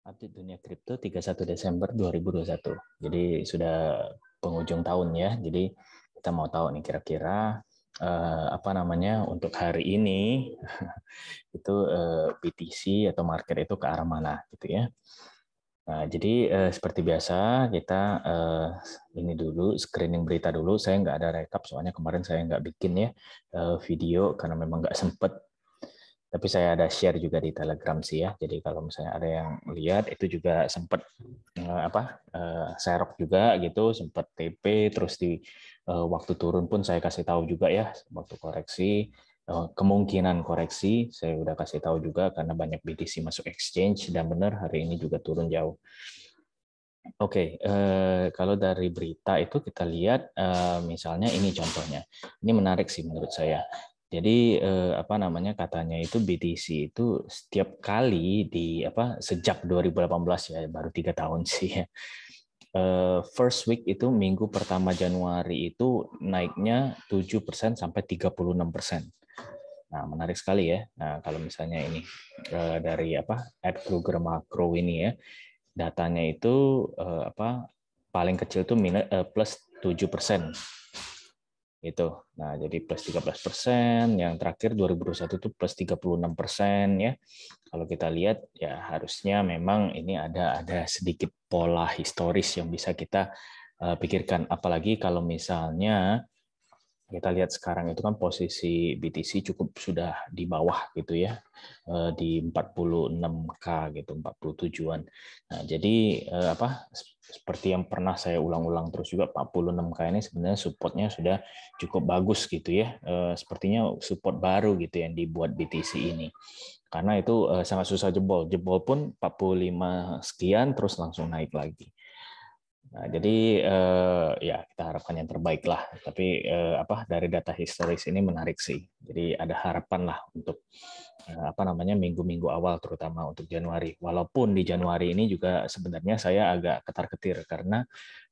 Update dunia kripto 31 Desember 2021. Jadi sudah penghujung tahun ya. Jadi kita mau tahu nih kira-kira apa namanya untuk hari ini itu BTC atau market itu ke arah mana gitu ya. Nah, jadi seperti biasa kita ini dulu screening berita dulu. Saya nggak ada rekap soalnya kemarin saya nggak bikin ya video karena memang nggak sempet. Tapi saya ada share juga di Telegram sih ya. Jadi kalau misalnya ada yang lihat itu juga sempat serok juga gitu, sempat TP terus di waktu turun pun saya kasih tahu juga ya waktu koreksi kemungkinan koreksi saya udah kasih tahu juga karena banyak BTC masuk exchange dan benar hari ini juga turun jauh. Oke, kalau dari berita itu kita lihat misalnya ini contohnya. Ini menarik sih menurut saya. Jadi katanya itu BTC itu setiap kali sejak 2018 ya baru 3 tahun sih ya. First week itu minggu pertama Januari itu naiknya 7% sampai 36%. Nah, menarik sekali ya. Nah, kalau misalnya ini dari Ed Kruger Macro ini ya, datanya itu paling kecil itu plus 7%. Gitu. Nah, jadi plus 13%, yang terakhir 2021 itu plus 36% ya. Kalau kita lihat ya harusnya memang ini ada sedikit pola historis yang bisa kita pikirkan, apalagi kalau misalnya kita lihat sekarang itu kan posisi BTC cukup sudah di bawah gitu ya, di 46K gitu, 47-an. Nah, jadi seperti yang pernah saya ulang-ulang terus juga, 46K ini sebenarnya supportnya sudah cukup bagus gitu ya. Sepertinya support baru gitu yang dibuat BTC ini. Karena itu sangat susah jebol. Jebol pun 45 sekian terus langsung naik lagi. Nah, jadi ya kita harapkan yang terbaik lah. Tapi dari data historis ini menarik sih. Jadi ada harapan lah untuk minggu-minggu awal terutama untuk Januari. Walaupun di Januari ini juga sebenarnya saya agak ketar-ketir karena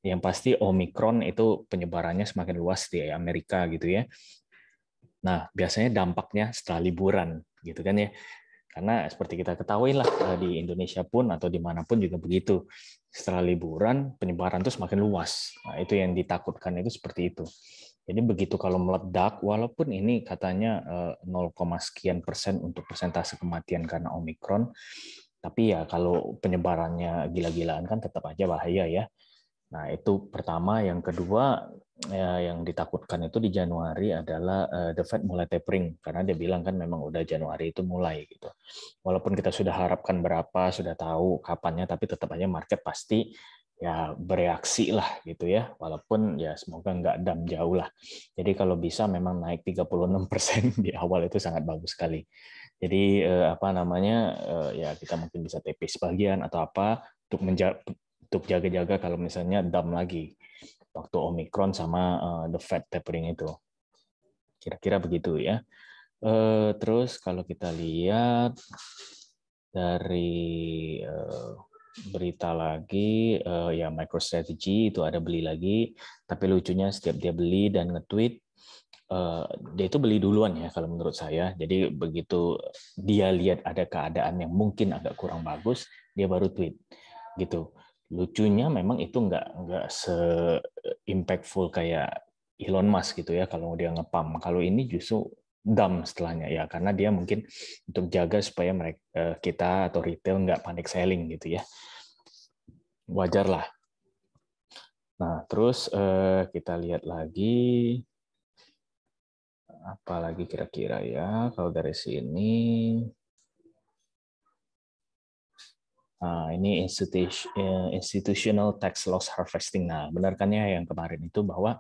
yang pasti Omicron itu penyebarannya semakin luas di Amerika gitu ya. Nah, biasanya dampaknya setelah liburan gitu kan ya. Karena seperti kita ketahui lah di Indonesia pun atau dimanapun juga begitu. Setelah liburan penyebaran itu semakin luas. Nah, itu yang ditakutkan itu seperti itu. Jadi begitu kalau meledak, walaupun ini katanya 0, sekian persen untuk persentase kematian karena Omikron, tapi ya kalau penyebarannya gila-gilaan kan tetap aja bahaya ya. Nah, itu pertama. Yang kedua, ya, yang ditakutkan itu di Januari adalah the Fed mulai tapering, karena dia bilang kan memang udah Januari itu mulai gitu. Walaupun kita sudah harapkan berapa, sudah tahu kapannya, tapi tetap aja market pasti ya bereaksi lah gitu ya. Walaupun ya semoga nggak dam jauh lah. Jadi kalau bisa memang naik 36% di awal itu sangat bagus sekali. Jadi ya kita mungkin bisa TP sebagian atau apa untuk jaga-jaga kalau misalnya dam lagi waktu Omicron sama the Fed tapering itu. Kira-kira begitu ya. Terus kalau kita lihat dari berita lagi, ya MicroStrategy itu ada beli lagi, tapi lucunya setiap dia beli dan nge-tweet, dia itu beli duluan ya kalau menurut saya. Jadi begitu dia lihat ada keadaan yang mungkin agak kurang bagus, dia baru tweet gitu. Lucunya memang itu nggak se-impactful kayak Elon Musk gitu ya kalau dia ngepam. Kalau ini justru dump setelahnya ya karena dia mungkin untuk jaga supaya mereka kita atau retail nggak panik selling gitu ya. Wajar lah. Nah, terus kita lihat lagi apa lagi kira-kira ya kalau dari sini. Nah, ini institutional tax loss harvesting. Nah, benarkannya yang kemarin itu bahwa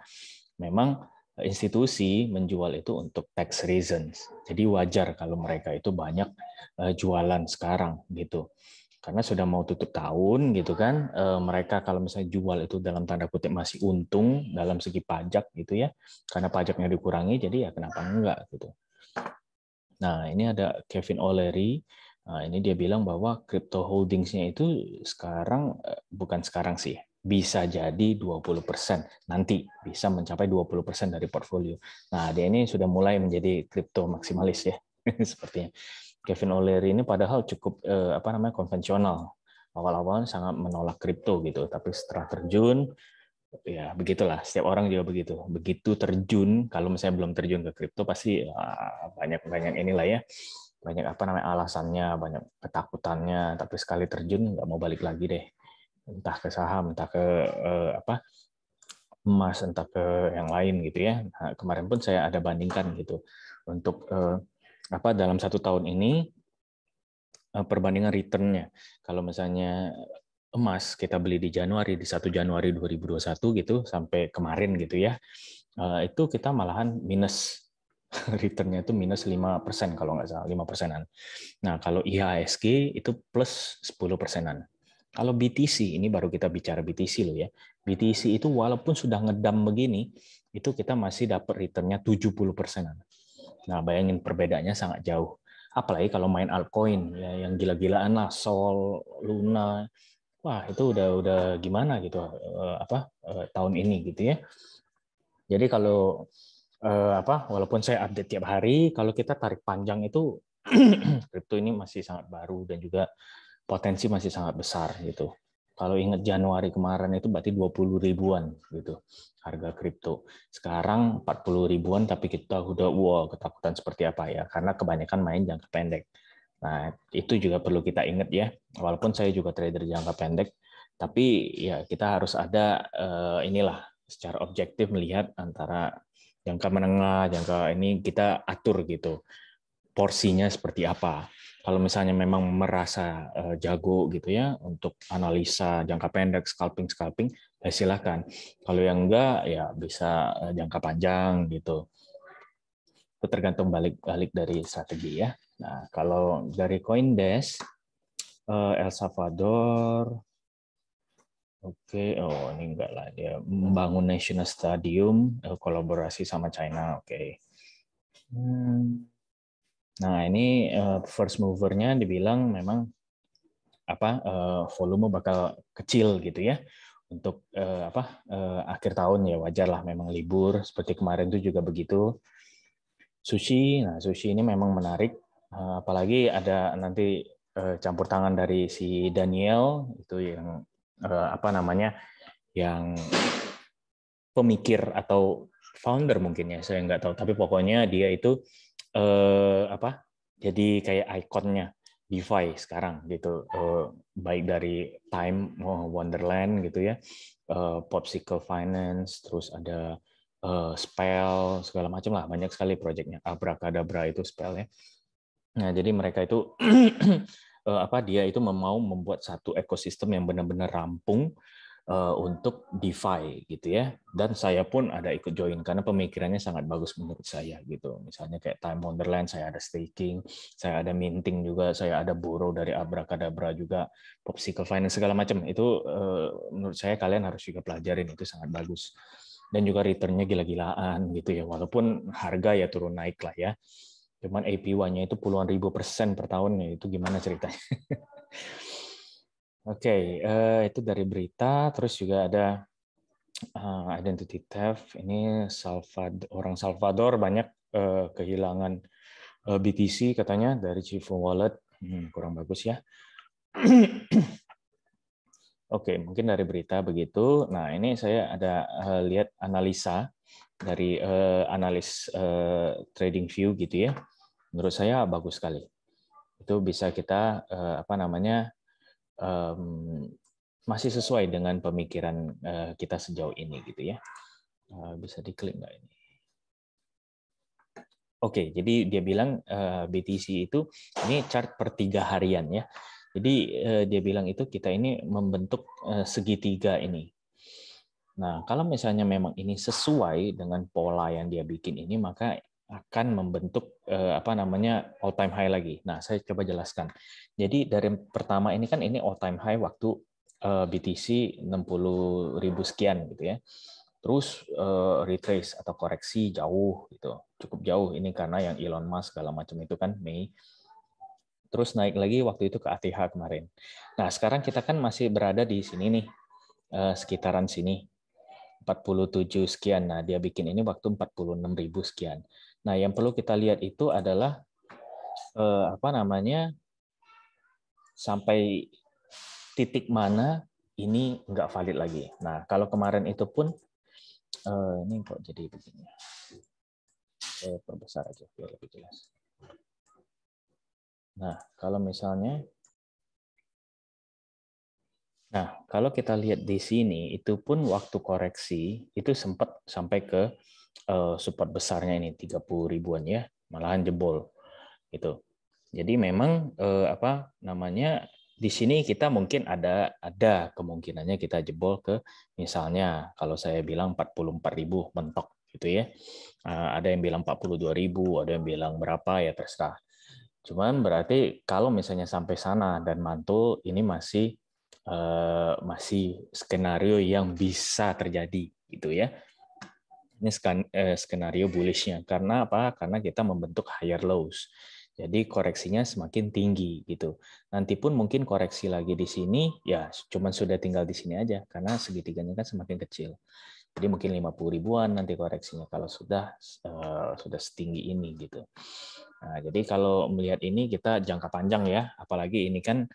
memang institusi menjual itu untuk tax reasons. Jadi wajar kalau mereka itu banyak jualan sekarang gitu. Karena sudah mau tutup tahun gitu kan, mereka kalau misalnya jual itu dalam tanda kutip masih untung dalam segi pajak gitu ya. Karena pajaknya dikurangi, jadi ya kenapa enggak gitu. Nah, ini ada Kevin O'Leary. Nah, ini dia bilang bahwa crypto holdingsnya itu sekarang, bukan sekarang sih, bisa jadi 20%. Nanti bisa mencapai 20% dari portfolio. Nah, dia ini sudah mulai menjadi crypto maksimalis ya, sepertinya. Kevin O'Leary ini padahal cukup konvensional. Awal-awal sangat menolak kripto gitu, tapi setelah terjun, ya begitulah. Setiap orang juga begitu. Begitu terjun, kalau misalnya belum terjun ke kripto pasti banyak inilah ya, banyak apa namanya alasannya, banyak ketakutannya. Tapi sekali terjun nggak mau balik lagi deh. Entah ke saham, entah ke apa emas, entah ke yang lain gitu ya. Nah, kemarin pun saya ada bandingkan gitu untuk apa dalam 1 tahun ini perbandingan return-nya. Kalau misalnya emas kita beli di Januari, di 1 Januari 2021 gitu, sampai kemarin gitu ya, itu kita malahan minus. Return-nya itu minus 5% kalau nggak salah, 5%-an. Nah, kalau IHSG itu plus 10%-an. Kalau BTC, ini baru kita bicara BTC loh ya. BTC itu walaupun sudah ngedam begini, itu kita masih dapat return-nya 70%-an. Nah, bayangin perbedaannya sangat jauh. Apalagi kalau main altcoin ya yang gila-gilaan lah, Sol, Luna. Wah, itu udah gimana gitu tahun ini gitu ya. Jadi kalau apa walaupun saya update tiap hari, kalau kita tarik panjang itu kripto ini masih sangat baru dan juga potensi masih sangat besar gitu. Kalau ingat Januari kemarin itu berarti 20 ribuan gitu harga kripto. Sekarang 40 ribuan tapi kita udah wow ketakutan seperti apa ya karena kebanyakan main jangka pendek. Nah, itu juga perlu kita ingat ya. Walaupun saya juga trader jangka pendek, tapi ya kita harus ada inilah secara objektif melihat antara jangka menengah, jangka ini kita atur gitu porsinya seperti apa. Kalau misalnya memang merasa jago gitu ya untuk analisa jangka pendek, scalping, ya silakan. Kalau yang enggak ya bisa jangka panjang gitu. Itu tergantung balik dari strategi ya. Nah, kalau dari CoinDesk, El Salvador, oke, oh ini enggak lah dia membangun National Stadium, kolaborasi sama China, oke. Nah ini first movernya dibilang memang volume bakal kecil gitu ya untuk akhir tahun ya wajar lah memang libur seperti kemarin itu juga begitu. Sushi ini memang menarik, apalagi ada nanti campur tangan dari si Daniel itu yang yang pemikir atau founder mungkin ya saya nggak tahu tapi pokoknya dia itu jadi kayak ikonnya DeFi sekarang gitu, baik dari Time Wonderland gitu ya, Popsicle Finance, terus ada Spell segala macam lah, banyak sekali proyeknya. Abracadabra itu Spell ya. Nah jadi mereka itu dia itu mau membuat satu ekosistem yang benar-benar rampung untuk DeFi gitu ya. Dan saya pun ada ikut join karena pemikirannya sangat bagus menurut saya gitu. Misalnya kayak Time Wonderland, saya ada staking, saya ada minting juga, saya ada borrow dari Abracadabra juga, Popsicle Finance segala macam. Itu menurut saya kalian harus juga pelajarin, itu sangat bagus. Dan juga return-nya gila-gilaan gitu ya. Walaupun harga ya turun naik lah ya. Cuman APY-nya itu puluhan ribu % per tahun, itu gimana ceritanya? Oke, itu dari berita. Terus juga ada identity theft. Ini orang Salvador banyak kehilangan BTC katanya dari Chivo Wallet. Kurang bagus ya. Oke, mungkin dari berita begitu. Nah, ini saya ada lihat analisa dari analis TradingView gitu ya. Menurut saya bagus sekali. Itu bisa kita masih sesuai dengan pemikiran kita sejauh ini gitu ya. Bisa diklik nggak ini? Oke, jadi dia bilang BTC itu ini chart per 3 harian ya. Jadi dia bilang itu kita ini membentuk segitiga ini. Nah, kalau misalnya memang ini sesuai dengan pola yang dia bikin ini, maka akan membentuk all time high lagi. Nah, saya coba jelaskan. Jadi dari pertama ini kan ini all time high waktu BTC 60.000 sekian gitu ya. Terus retrace atau koreksi jauh gitu, cukup jauh ini karena yang Elon Musk segala macam itu kan Mei. Terus naik lagi waktu itu ke ATH kemarin. Nah, sekarang kita kan masih berada di sini nih, sekitaran sini. 47 sekian. Nah, dia bikin ini waktu 46.000 sekian. Nah, yang perlu kita lihat itu adalah sampai titik mana ini nggak valid lagi. Nah, kalau kemarin itu pun, ini kok jadi begini. Saya perbesar aja biar lebih jelas. Nah, kalau misalnya, kalau kita lihat di sini, itu pun waktu koreksi, itu sempat sampai ke support besarnya ini, 30 ribuan ya, malahan jebol. Gitu. Jadi memang di sini kita mungkin ada kemungkinannya kita jebol ke misalnya kalau saya bilang 44.000 mentok gitu ya. Ada yang bilang 42.000, ada yang bilang berapa ya terserah. Cuman berarti kalau misalnya sampai sana dan mantul ini masih skenario yang bisa terjadi gitu ya. Ini skenario bullishnya. Karena apa? Karena kita membentuk higher lows. Jadi koreksinya semakin tinggi gitu. Nanti pun mungkin koreksi lagi di sini, ya cuman sudah tinggal di sini aja karena segitiganya kan semakin kecil. Jadi mungkin 50 ribuan nanti koreksinya kalau sudah setinggi ini gitu. Nah, jadi kalau melihat ini kita jangka panjang ya, apalagi ini kan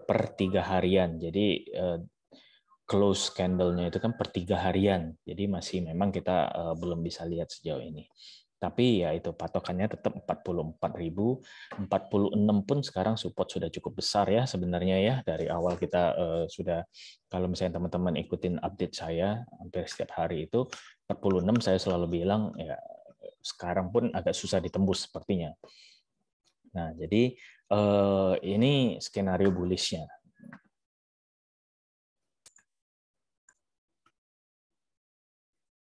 per 3 harian. Jadi close candle-nya itu kan per 3 harian. Jadi masih memang kita belum bisa lihat sejauh ini. Tapi ya itu patokannya tetap 44.000, 46 pun sekarang support sudah cukup besar ya sebenarnya ya. Dari awal kita sudah, kalau misalnya teman-teman ikutin update saya hampir setiap hari itu 46 saya selalu bilang ya sekarang pun agak susah ditembus sepertinya. Nah, jadi ini skenario bullish-nya.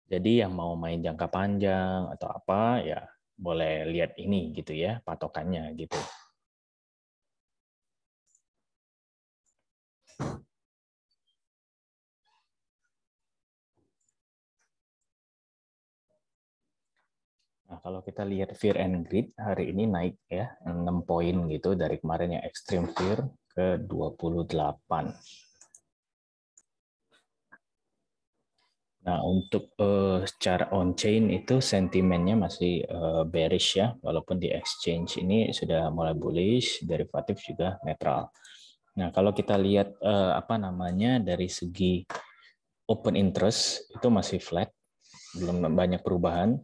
Jadi yang mau main jangka panjang atau apa ya boleh lihat ini gitu ya patokannya gitu. Nah, kalau kita lihat fear and greed hari ini naik ya 6 poin gitu dari kemarin yang extreme fear ke 28. Nah, untuk secara on-chain itu sentimennya masih bearish ya, walaupun di exchange ini sudah mulai bullish, derivatif juga netral. Nah, kalau kita lihat dari segi open interest itu masih flat, belum banyak perubahan.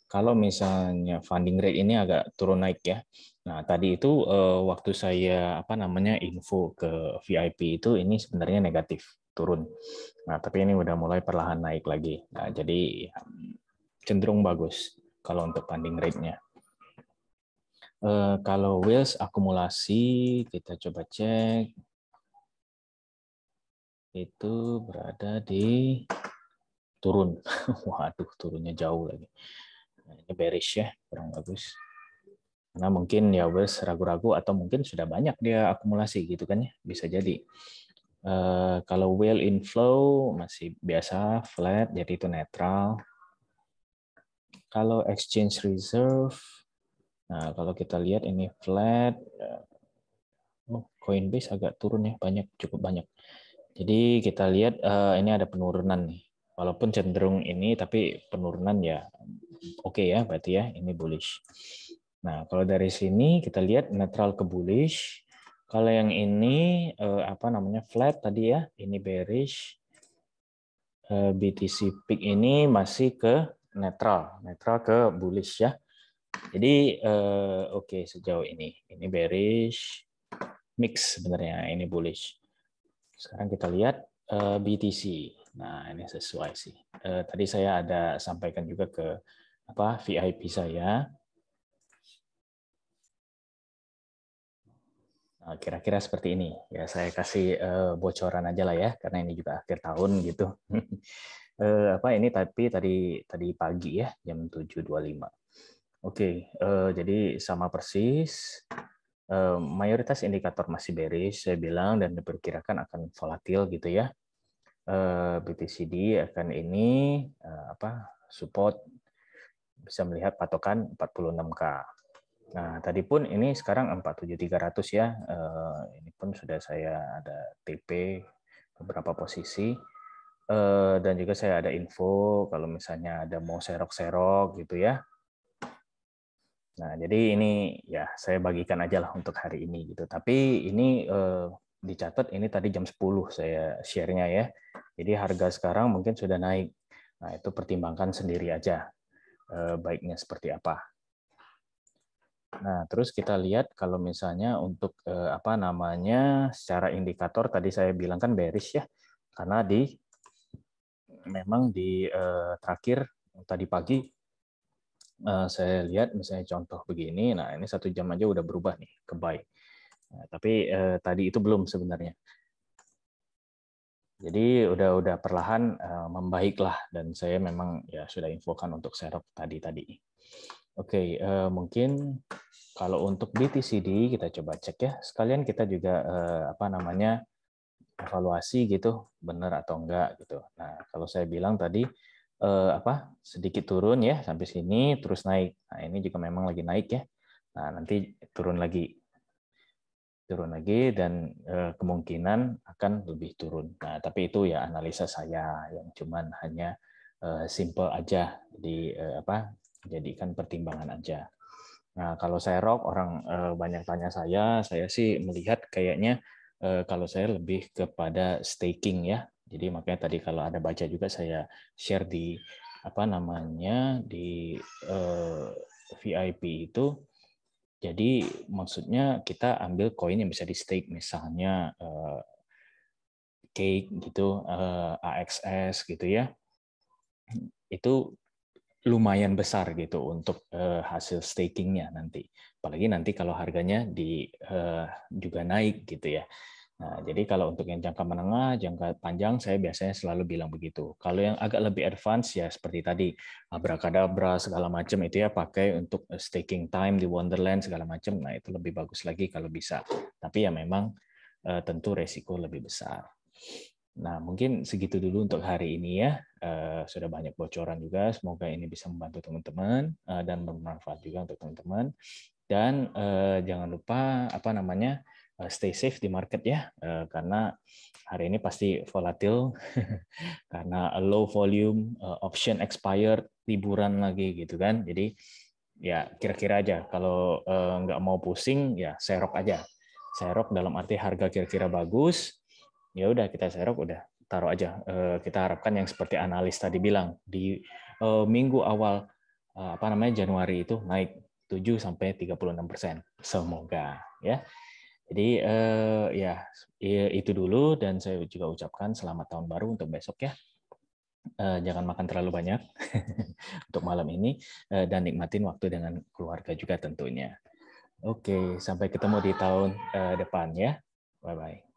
Kalau misalnya funding rate ini agak turun naik ya. Nah, tadi itu waktu saya info ke VIP itu ini sebenarnya negatif, turun. Nah, tapi ini udah mulai perlahan naik lagi. Nah, jadi cenderung bagus kalau untuk funding rate-nya. Kalau wheels akumulasi kita coba cek itu berada di turun. Waduh, turunnya jauh lagi. Nah, ini bearish ya, kurang bagus. Karena mungkin ya wes ragu-ragu atau mungkin sudah banyak dia akumulasi gitu kan ya, bisa jadi. Kalau whale inflow masih biasa flat, jadi itu netral. Kalau exchange reserve, nah kalau kita lihat ini flat, Coinbase agak turun ya, cukup banyak. Jadi kita lihat ini ada penurunan nih, walaupun cenderung ini tapi penurunan ya oke ya, berarti ya ini bullish. Nah, kalau dari sini kita lihat netral ke bullish. Kalau yang ini flat tadi ya, ini bearish. BTC peak ini masih ke netral ke bullish ya. Jadi oke sejauh ini bearish, mix sebenarnya ini bullish. Sekarang kita lihat BTC. Nah, ini sesuai sih. Tadi saya ada sampaikan juga ke VIP saya. Nah, kira-kira seperti ini. Ya, saya kasih bocoran aja lah ya, karena ini juga akhir tahun gitu. Ini tapi tadi pagi ya, jam 7.25. Oke, jadi sama persis. Mayoritas indikator masih bearish, saya bilang, dan diperkirakan akan volatil gitu ya. BTCD akan ini support, bisa melihat patokan 46K. Nah, tadi pun ini sekarang 47.300 ya. Ini pun sudah saya ada TP beberapa posisi. Dan juga saya ada info kalau misalnya ada mau serok-serok gitu ya. Nah, jadi ini ya saya bagikan aja lah untuk hari ini gitu. Tapi ini dicatat ini tadi jam 10 saya share-nya ya. Jadi harga sekarang mungkin sudah naik. Nah, itu pertimbangkan sendiri aja baiknya seperti apa. Nah, terus kita lihat kalau misalnya untuk apa namanya secara indikator tadi saya bilang kan bearish ya. Karena memang di terakhir tadi pagi saya lihat misalnya contoh begini, nah ini 1 jam aja udah berubah nih ke buy. Nah, tapi tadi itu belum sebenarnya. Jadi udah perlahan membaik lah, dan saya memang ya sudah infokan untuk serok tadi. Oke, mungkin kalau untuk BTCD kita coba cek ya. Sekalian kita juga apa namanya evaluasi gitu, benar atau enggak gitu. Nah, kalau saya bilang tadi apa sedikit turun ya sampai sini terus naik. Nah, ini juga memang lagi naik ya. Nah, nanti turun lagi dan kemungkinan akan lebih turun. Nah, tapi itu ya analisa saya yang cuman hanya simple aja. Jadi apa? Jadikan pertimbangan aja. Nah, kalau saya rock orang banyak tanya saya sih melihat kayaknya kalau saya lebih kepada staking ya. Jadi makanya tadi kalau ada baca juga saya share di apa namanya di VIP itu. Jadi maksudnya kita ambil koin yang bisa di stake, misalnya Cake gitu, AXS gitu ya. Itu lumayan besar gitu untuk hasil stakingnya nanti. Apalagi nanti kalau harganya juga naik gitu ya. Nah, jadi kalau untuk yang jangka menengah, jangka panjang, saya biasanya selalu bilang begitu. Kalau yang agak lebih advance ya seperti tadi, abracadabra segala macam itu ya pakai untuk staking time di Wonderland segala macam. Nah, itu lebih bagus lagi kalau bisa. Tapi ya memang tentu resiko lebih besar. Nah, mungkin segitu dulu untuk hari ini ya. Sudah banyak bocoran juga. Semoga ini bisa membantu teman-teman dan bermanfaat juga untuk teman-teman. Dan jangan lupa apa namanya stay safe di market ya, karena hari ini pasti volatil karena low volume, option expired, liburan lagi gitu kan. Jadi ya kira-kira aja kalau nggak mau pusing ya serok aja. Serok dalam arti harga kira-kira bagus, ya udah kita serok udah taruh aja. Kita harapkan yang seperti analis tadi bilang di minggu awal apa namanya Januari itu naik 7-36%. Semoga ya. Jadi ya itu dulu, dan saya juga ucapkan selamat tahun baru untuk besok ya. Jangan makan terlalu banyak untuk malam ini dan nikmatin waktu dengan keluarga juga tentunya. Oke, sampai ketemu di tahun depan ya. Bye bye.